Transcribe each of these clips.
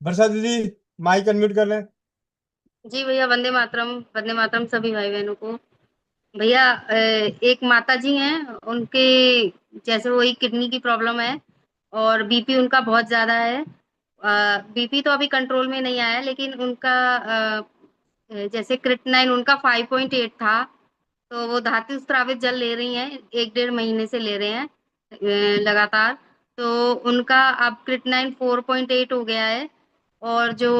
वर्षा दीदी, mic unmute कर लें। जी भैया, वंदे मातरम सभी भाई बहनों को। भैया, एक माता जी हैं, उनके जैसे वही किडनी की प्रॉब्लम है और बीपी उनका बहुत ज्यादा है। बीपी तो अभी कंट्रोल में नहीं आया, लेकिन उनका जैसे क्रिटेनाइन उनका 5.8 था। तो वो धातु स्रावित जल ले रही हैं, 1 डेढ़ महीने से ले रहे हैं लगातार। तो उनका अब क्रिटेनाइन 4.8 हो गया है। और जो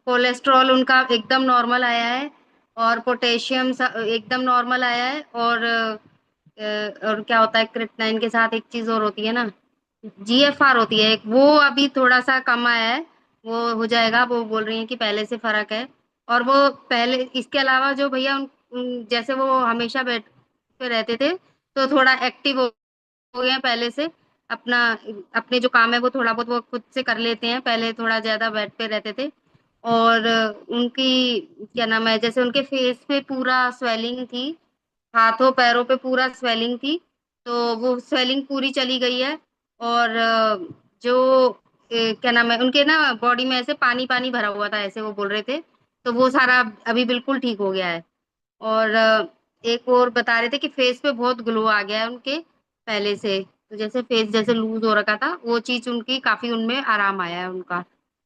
कोलेस्ट्रॉल उनका एकदम नॉर्मल आया है। और पोटेशियम एकदम नॉर्मल आया है। और क्या होता है, क्रिप्टनाइन के साथ एक चीज और होती है ना, जीएफआर होती है एक, वो अभी थोड़ा सा कम आया है। वो हो जाएगा, वो बोल रही हैं कि पहले से फर्क है। और वो पहले इसके अलावा जो भैया जैसे वो हमेशा बेड पे रहते थे, तो थोड़ा एक्टिव हो गए हैं पहले से। अपना अपने जो काम है वो थोड़ा बहुत वो खुद से कर लेते हैं, पहले थोड़ा ज्यादा बेड पे रहते थे। और उनकी क्या नाम है, जैसे उनके फेस पे पूरा स्वेलिंग थी, हाथों पैरों पे पूरा स्वेलिंग थी। तो वो स्वेलिंग पूरी चली गई है। और जो क्या नाम है, उनके ना बॉडी में ऐसे पानी पानी भरा हुआ था, ऐसे वो बोल रहे थे। तो वो सारा अभी बिल्कुल ठीक हो गया है। और एक और बता रहे थे कि फेस पे बहुत ग्लो आ गया है उनके पहले से। तो जैसे फेस जैसे लूज हो रखा था, वो चीज उनकी काफी उनमें आराम आया है उनका।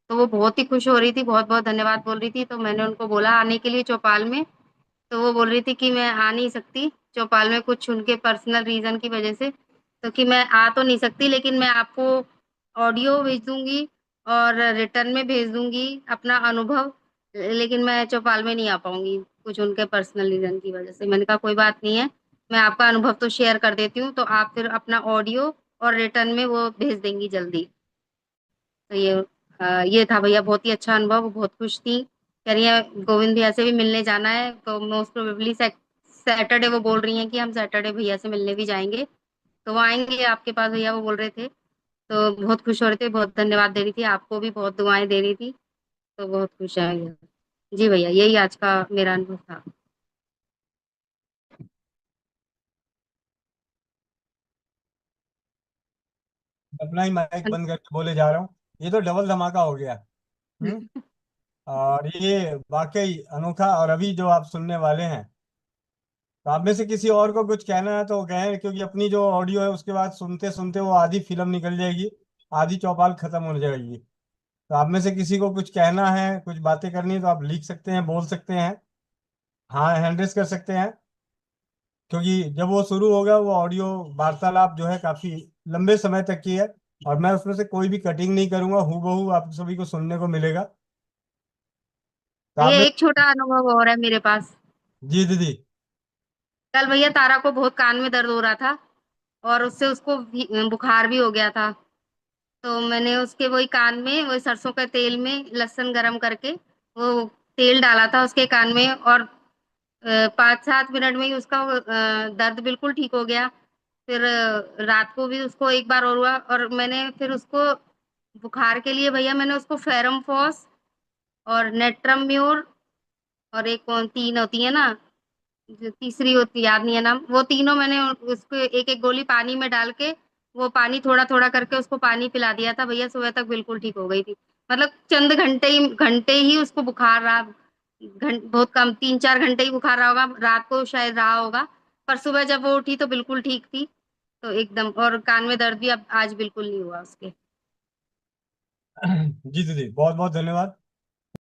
तो वो बहुत ही खुश हो रही थी, बहुत बहुत धन्यवाद बोल रही थी। तो मैंने उनको बोला आने के लिए चौपाल में। तो वो बोल रही थी कि मैं आ नहीं सकती चौपाल में, कुछ उनके पर्सनल रीजन की वजह से। तो कि मैं आ तो नहीं सकती, लेकिन मैं आपको ऑडियो भेज दूंगी और रिटर्न में भेज दूंगी अपना अनुभव। लेकिन मैं चौपाल में नहीं आ पाऊंगी, कुछ उनके पर्सनल रीजन की वजह से। मैंने कहा कोई बात नहीं है, मैं आपका अनुभव तो शेयर कर देती हूँ, तो आप फिर अपना ऑडियो और रिटर्न में वो भेज देंगी जल्दी। तो ये था भैया, बहुत ही अच्छा अनुभव, वो बहुत खुश थी। कह रही है गोविंद भैया से भी मिलने जाना है, तो मोस्ट प्रोबेबली सैटरडे वो बोल रही हैं कि हम सैटरडे भैया से मिलने भी जाएंगे। तो वो आएंगे आपके पास भैया, वो बोल रहे थे। तो बहुत खुश हो रहे थे, बहुत धन्यवाद दे रही थी, आपको भी बहुत दुआएं दे रही थी। तो बहुत खुश है भैया। जी भैया, यही आज का मेरा अनुभव था। अपना ही माइक बंद करके बोले जा रहा हूँ। ये तो डबल धमाका हो गया। हम्म। और ये वाकई अनोखा, और अभी जो आप सुनने वाले हैं, तो आप में से किसी और को कुछ कहना है तो कहें, क्योंकि अपनी जो ऑडियो है उसके बाद सुनते सुनते वो आधी फिल्म निकल जाएगी, आधी चौपाल खत्म हो जाएगी। तो आप में से किसी को कुछ कहना है, कुछ बातें करनी है, तो आप लिख सकते हैं, बोल सकते हैं, हाँ हैंड रेस कर सकते हैं। क्योंकि जब वो शुरू होगा, वो ऑडियो वार्तालाप जो है काफी लंबे समय तक की है, और मैं उसमें से कोई भी कटिंग नहीं करूंगा, हूबहू आप सभी को सुनने को मिलेगा। तो आप भैया, में। एक छोटा अनुभव और है मेरे पास। जी दीदी। कल भैया तारा को बहुत कान में दर्द हो रहा था, और उससे उसको बुखार भी हो गया था। तो मैंने उसके वही कान में, वही सरसों के तेल में लहसुन गरम करके वो तेल डाला था उसके कान में। और 5-7 मिनट में ही उसका दर्द बिल्कुल ठीक हो गया। फिर रात को भी उसको एक बार और हुआ, और मैंने फिर उसको बुखार के लिए भैया मैंने उसको फेरमफॉस और नेट्रम्यूर, और एक कौन तीन होती है ना, जो तीसरी होती याद नहीं है नाम, वो तीनों मैंने उसको एक एक गोली पानी में डाल के, वो पानी थोड़ा थोड़ा करके उसको पानी पिला दिया था भैया, सुबह तक बिल्कुल ठीक हो गई थी। मतलब चंद घंटे ही उसको बुखार रहा। बहुत कम, 3-4 घंटे ही बुखार रहा होगा, रात को शायद रहा होगा। पर सुबह जब वो उठी तो बिल्कुल ठीक थी। तो एकदम, और कान में दर्द भी अब आज बिल्कुल नहीं हुआ उसके। जी दीदी, बहुत बहुत धन्यवाद।